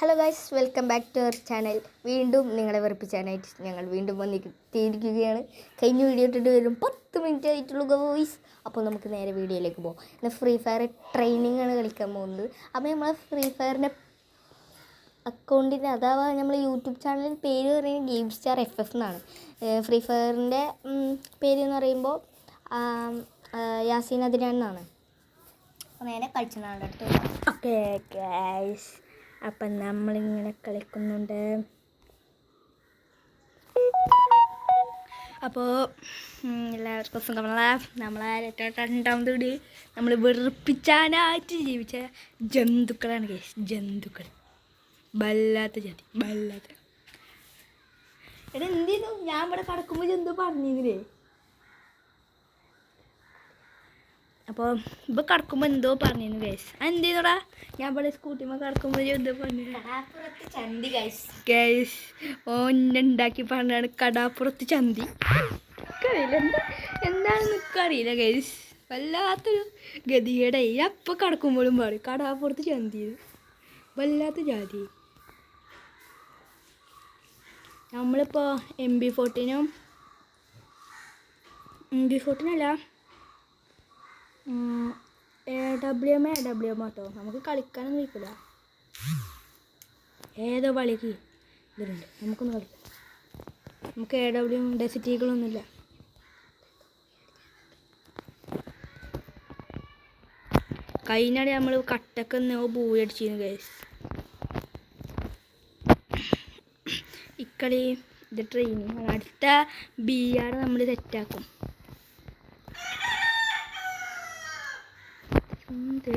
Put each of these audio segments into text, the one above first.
Hello guys, welcome back to our channel. വീണ്ടും നിങ്ങളെ വെറുപ്പിച്ചാനായിട്ട് ഞങ്ങൾ വീണ്ടും വന്നിരിക്കുകയാണ്. കഴിഞ്ഞ വീഡിയോ ഇട്ടിട്ട് വരും 10 മിനിറ്റ് ആയിട്ടുള്ളൂ ഗോയ്സ്. അപ്പോൾ നമുക്ക് നേരെ വീഡിയോയിലേക്ക് പോകാം. ഇന്ന് ഫ്രീ ഫയർ ട്രെയിനിങ് ആണ് കളിക്കാൻ പോകുന്നത്. അപ്പോൾ നമ്മൾ ഫ്രീ ഫയറിൻ്റെ അക്കൗണ്ടിന് അഥവാ നമ്മൾ യൂട്യൂബ് ചാനലിൽ പേര് പറയുന്നത് ഗെയിം സ്റ്റാർ FF എന്നാണ്. ഫ്രീ ഫയറിൻ്റെ പേര് എന്ന് പറയുമ്പോൾ യാസീൻ അദ്നാൻ എന്നാണ്. അപ്പോൾ നേരെ കളിച്ചതാണ് അടുത്ത്. ഓക്കെ ഗൈസ്, അപ്പം നമ്മളിങ്ങനെ കളിക്കുന്നുണ്ട്. അപ്പോൾ എല്ലാവർക്കും സുഖമുള്ള നമ്മളെ രണ്ടാമത് കൂടി നമ്മൾ വെറുപ്പിച്ചാനായിട്ട് ജീവിച്ച ജന്തുക്കളാണ് ഗൈസ്. ജന്തുക്കൾ വല്ലാത്ത ജാതി, വല്ലാത്ത. എടാ എന്തിനു ഞാൻ ഇവിടെ കിടക്കുമ്പോൾ ജന്തു പറഞ്ഞില്ലേ? അപ്പോൾ ഇപ്പോൾ കിടക്കുമ്പോൾ എന്തോ പറഞ്ഞിരുന്നു ഗൈസ്. എന്തെയ്തോടാ ഞാൻ ഇവിടെ സ്കൂട്ടിമ്മ കിടക്കുമ്പോൾ എന്തോ പറഞ്ഞു ചന്തി ഗൈസ്. ഗൈസ് ഓന്നുണ്ടാക്കി പറഞ്ഞാണ് കടാപ്പുറത്ത് ചന്തി. അറിയില്ല എന്താണെന്ന് അറിയില്ല ഗൈസ്. വല്ലാത്തൊരു ഗതികേടായി. അപ്പോൾ കിടക്കുമ്പോഴും പറയും കടാപ്പുറത്ത് ചന്തി. വല്ലാത്ത ജാതി. നമ്മളിപ്പോൾ MB14 അല്ല AWM കേട്ടോ. നമുക്ക് കളിക്കാനൊന്നും വയ്ക്കില്ല. ഏതോ കളിക്ക് ഇതിലുണ്ട്, നമുക്കൊന്നും കളിക്കാം. നമുക്ക് AWM ഡെസിറ്റീകളൊന്നുമില്ല. കഴിഞ്ഞാൽ നമ്മൾ കട്ടൊക്കെ ബൂയി അടിച്ചിരുന്നു ഗൈസ്. ഇക്കളി ഇത് ട്രെയിനിങ്. അടുത്ത BR നമ്മൾ സെറ്റാക്കും.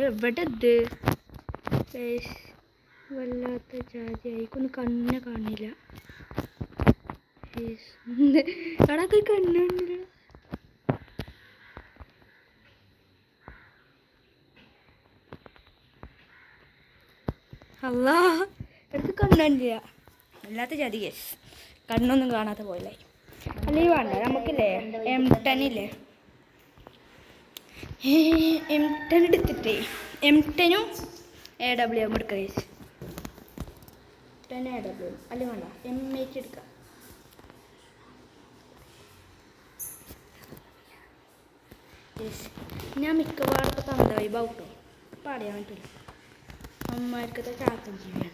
എവിടെ ഇത് വല്ലാത്ത ജാതിയായിക്കൊന്നും കണ്ണ് കാണില്ല. കടക്ക് കണ്ണ് കാണില്ല. അല്ലാ എടുത്ത് കണ്ണ് കാണില്ല. വല്ലാത്ത ജാതി കേസ്. കണ്ണൊന്നും കാണാത്ത പോലെ. അല്ലെങ്കിൽ വേണ്ട നമുക്കില്ലേ M10 ഇല്ലേ, M10 എടുത്തിട്ടേ M10 AWM എടുക്കാം ഗൈസ്. 10 AWM അല്ലെങ്കിൽ വേണ്ട M8 എടുക്കാം. ഞാൻ മിക്കവാറും തന്ത വൈബാവും കേട്ടോ. പറയാൻ പറ്റില്ല. അമ്മമാർക്കത്തെ ചാത്തം ചെയ്യാൻ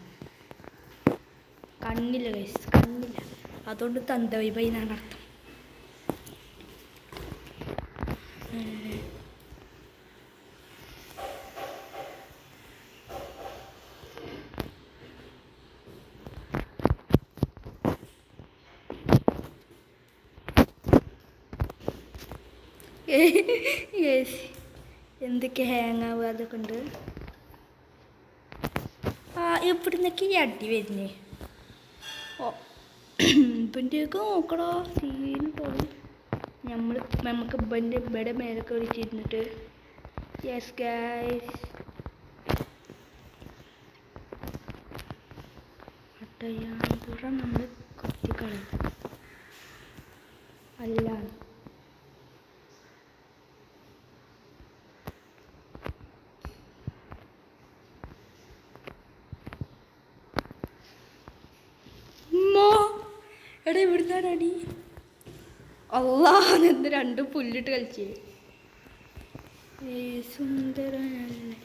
കണ്ണില്ല ഗൈസ്, കണ്ണില്ല. അതുകൊണ്ട് തന്ത വൈബായി എന്നാണ് അർത്ഥം. യെസ്, എന്തൊക്കെ ഹാങ് ആവുക അതൊക്കെ ഉണ്ട്. എവിടെ നിന്നൊക്കെ ഈ അടി വരുന്നേ? ഓ ഇപ്പൻ്റെയൊക്കെ നോക്കടാ സീൻ പോയി. നമുക്ക് ഇവിടെ മേലൊക്കെ വിളിച്ചിരുന്നിട്ട് യെസ് ഗൈസ് അട്ടയാപുറം നമ്മൾ കൊത്തിക്കളയും. അല്ല എടാ ഇവിടുന്നാണ് അടി. അല്ലാ എന്ത് രണ്ടും പുല്ലിട്ട് കളിച്ചേ. സുന്ദരനല്ലേ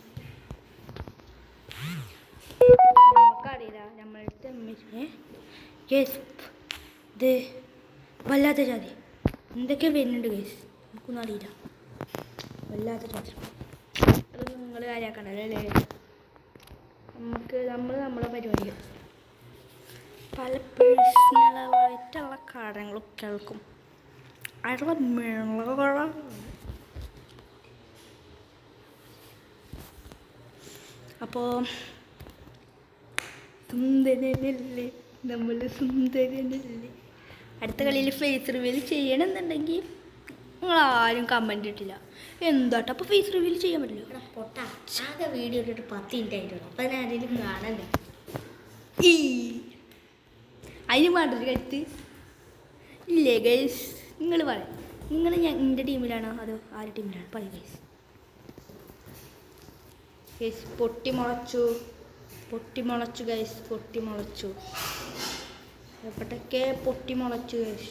നമുക്കറിയില്ല നമ്മളടുത്ത് ഇത് വല്ലാത്ത ജാതി എന്തൊക്കെ വരുന്നുണ്ട് ഗൈസ്. നമുക്കൊന്നും അറിയില്ല. വല്ലാത്ത ജാതി. അതൊന്നും നിങ്ങൾ കാര്യമാക്കണ്ടല്ലേ. നമ്മളെ പരിപാടി പല പേഴ്സണലായിട്ടുള്ള കാര്യങ്ങളും കേൾക്കും. അപ്പോൾ സുന്ദരനല്ലേ നമ്മൾ, സുന്ദരനല്ലേ. അടുത്ത കളിയിൽ ഫേസ് റിവീൽ ചെയ്യണമെന്നുണ്ടെങ്കിൽ നിങ്ങളാരും കമൻറ്റ് ഇട്ടില്ല. എന്താട്ടോ അപ്പോൾ ഫേസ് റിവീൽ ചെയ്യാൻ പറ്റില്ല. പൊട്ടാ ആകെ വീഡിയോ ഇട്ടിട്ട് 10 മിനിറ്റ് ആയിട്ടുള്ളൂ. അപ്പം ഞാൻ ആരെങ്കിലും കാണണ്ടേ? അതിന് വേണ്ടൊരു കരുത്ത് ഇല്ലേ ഗൈസ്? നിങ്ങൾ പറയാം, നിങ്ങൾ എൻ്റെ ടീമിലാണോ അതോ ആരുടെ ടീമിലാണ്? പറയും ഗൈസ്. ഗൈസ് പൊട്ടി മുളച്ചു. പൊട്ടിമുളച്ചു ഗൈസ്, പൊട്ടിമുളച്ചു. എവിടൊക്കെ പൊട്ടിമുളച്ചു ഗൈസ്.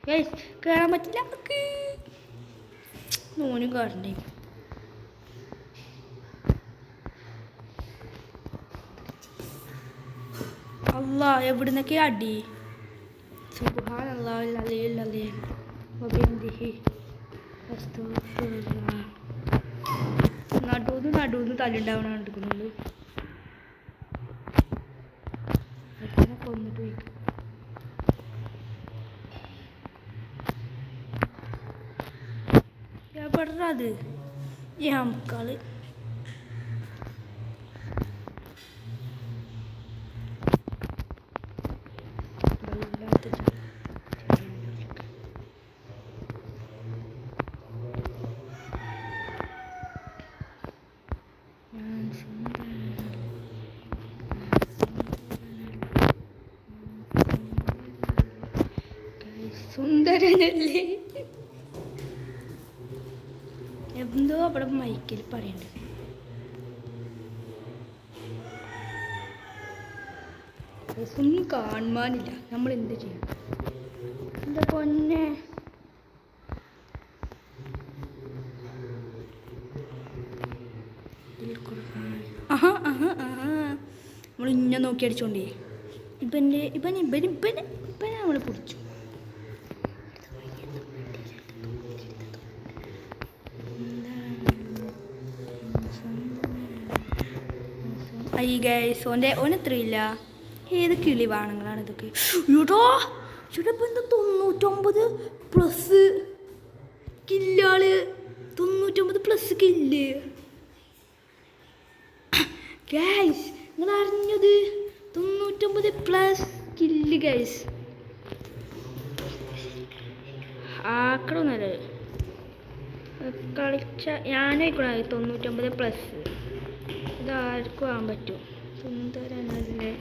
ഗൈസ് കയറാൻ പറ്റില്ല. ഓനും കയറണ്ടേ. അല്ലാ എവിടുന്നൊക്കെ അടി. സുബ്ഹാനല്ലാഹിൽ അലിയിൽ അലീം വബിഹംദിഹി അസ്തഗ്ഫിറുല്ലാഹ്. നടുന്ന് തല്ലുണ്ടാവണ കണ്ടിരിക്കുന്നുണ്ട്. അതിനെ കൊന്നിട്ട് പോയി. എവിടെ അത് ഈ ഹംക്കാള്. സുന്ദരനല്ലേ എന്തോ അവിടെ മൈക്കിൽ പറയണ്ട്. ഒന്നും കാണുവാനില്ല. നമ്മൾ എന്ത് ചെയ്യും? എന്താ പൊന്നെ. നമ്മൾ ഇന്നെ നോക്കി അടിച്ചോണ്ടേ ഇപ്പനെ നമ്മൾ പിടിച്ചു. ഈ ഗൈസ് ഓനെത്രയില്ല. ഏത് കിളി വാണങ്ങളാണ് ഇതൊക്കെ. ഇടോ ഇപ്പം എന്താ 99+ കില്ലാള്. 99+ കില്ല് ഗൈസ്. നിങ്ങൾ അറിഞ്ഞത് 99+ കില്ല് ഗൈസ്. ആക്കണമെന്നല്ല കളിച്ച ഞാനായിക്കോളെ 99+. ഇതാർക്കും ആകാൻ പറ്റും. സുന്ദരനല്ലേ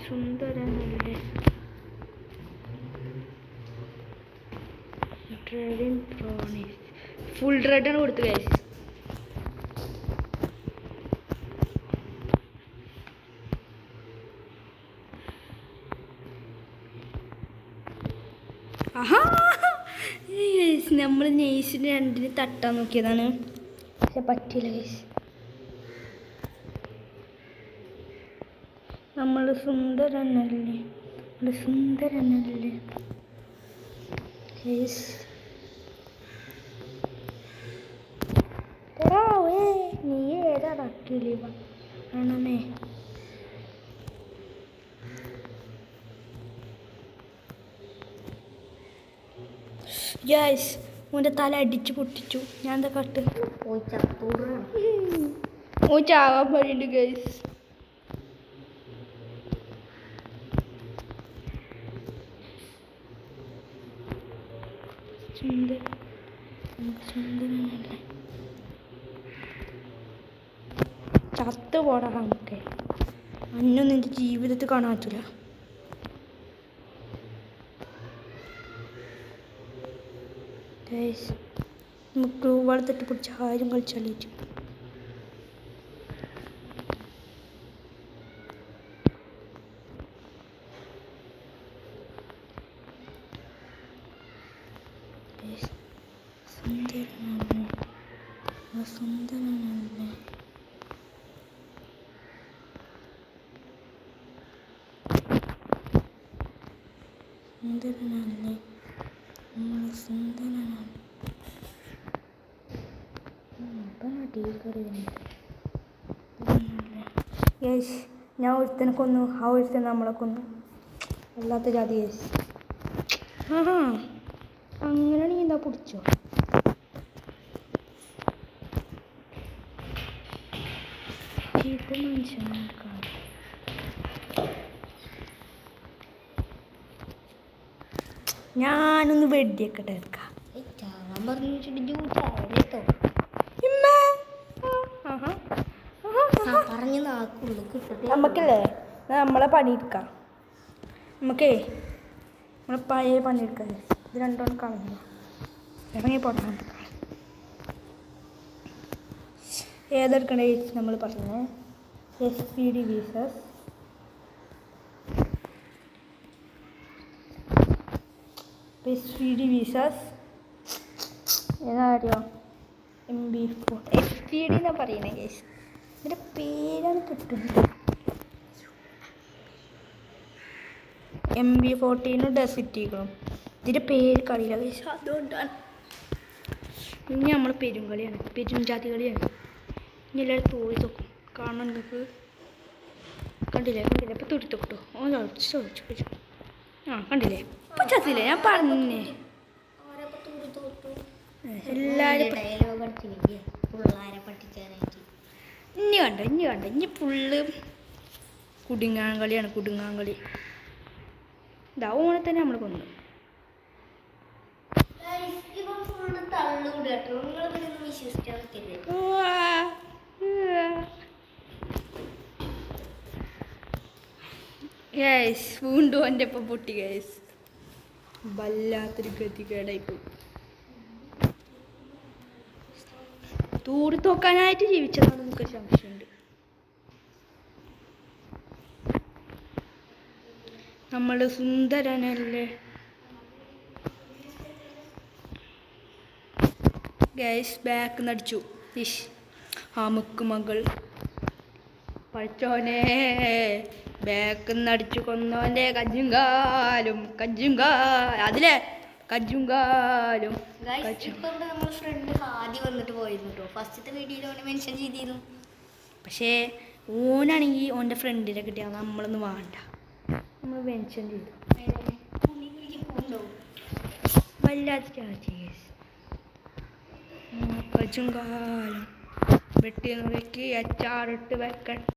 സുന്ദരനല്ലേ. ഡ്രൈവിംഗ് പ്രോണീസ് ഫുൾ റെഡാണ് കൊടുത്തു ഗൈസ്. നമ്മൾ നെയ്സിന് രണ്ടിന് തട്ടാൻ നോക്കിയതാണ്, പക്ഷെ പറ്റില്ല ഗൈസ്. നമ്മൾ സുന്ദരനല്ലേ സുന്ദരനല്ലേ ഗൈസ്. നീ ഏതാ കിളി ആണമേ. യെസ് ഓൻ്റെ തല അടിച്ച് പൊട്ടിച്ചു. ഞാൻ എന്താ കട്ട് ഓ ചാവാൻ പണിയുണ്ട് ഗൈസ്. ചത്ത് പോടാ നമുക്ക്. അന്നൊന്നും എൻ്റെ ജീവിതത്തിൽ കാണാൻ പറ്റില്ല. നമുക്ക് ഒരുപാട് തെറ്റിപ്പിടിച്ച് ആരും കളിച്ചാലേറ്റു. സുന്ദരനല്ലേ സുന്ദരനല്ലേ സുന്ദരനല്ലേ സുന്ദരനല്ലേ. യേശ് ഞാൻ ഒരുത്തനെ കൊന്നു, ആ ഒരുത്തൻ നമ്മളെ കൊന്നു. അല്ലാത്ത ജാതി യേശ്. അങ്ങനെയാണെങ്കിൽ എന്താ പിടിച്ചോ. ഇത് മനുഷ്യനാണ്. ഞാനൊന്ന് വെടിയൊക്കെ എടുക്കാം. നമുക്കല്ലേ നമ്മളെ പണിയെടുക്കാം. നമുക്കേ നമ്മളെ പഴയ പണിയെടുക്കാം. ഇത് രണ്ടോണം കളഞ്ഞു ഇറങ്ങി പോടാൻ. ഏതെടുക്കണേ നമ്മൾ പറഞ്ഞത് SPD വീസസ് ഏതാ അറിയോ? MB4 SPD എന്നാ പറയുന്നത് കേസ്. ഇതിൻ്റെ പേരാണ് കിട്ടുന്നത്. MB14 ഡെസിറ്റികളും ഇതിൻ്റെ പേര് കളിയില്ല കേസ്. അതുകൊണ്ടാണ്. ഇനി നമ്മൾ പെരുംകളിയാണ്, പെരുംജാതി കളിയാണ്. ഇനി എല്ലാവരും തോഴി നോക്കും. കാണാൻ നിങ്ങൾക്ക് കണ്ടില്ലേ? ഇപ്പം തുരുത്തൊട്ടോ ചോദിച്ചു. ആ കണ്ടില്ലേ? ഇപ്പം ചത്തില്ലേ? ഞാൻ പറഞ്ഞേ എല്ലാവരും ഇനി കണ്ട ഇനി ഫുള്ള് കുടുങ്ങാൻ കളിയാണ്. ഇതാ ഓനെ തന്നെ നമ്മൾ കൊന്നു. ഗൈസ് വീണ്ടും എൻ്റെ ഇപ്പം പൊട്ടി ഗൈസ്. വല്ലാത്തൊരു ഗതികേടായിപ്പോയി. തൂറി തോക്കാനായിട്ട് ജീവിച്ചതാണ് നമുക്ക് സംശയമുണ്ട്. നമ്മൾ സുന്ദരനല്ലേ ഗൈസ്. ബാക്ക് നടിച്ചു ആ മുക്ക് മകൾ പഠിച്ചോനെ. ബാക്ക് നടിച്ചു കൊന്നോൻ്റെ കജ്ജും കാലും അതിലെ കജ്ജും കാലും. നമ്മൾ ഫ്രണ്ട് ആദ്യം വന്നിട്ട് പോയിരുന്നു കേട്ടോ. ഫസ്റ്റത്തെ വീഡിയോയിൽ ഓനെ മെൻഷൻ ചെയ്തിരുന്നു. പക്ഷേ ഓനാണെങ്കിൽ ഓൻ്റെ ഫ്രണ്ടിനെ കിട്ടിയാൽ നമ്മളൊന്നും വേണ്ട. നമ്മൾ മെൻഷൻ ചെയ്തു. വല്ലാത്ത കജ്ജും കാലും വെട്ടി നുറുക്കി അച്ചാറിട്ട് വെക്കട്ടെ.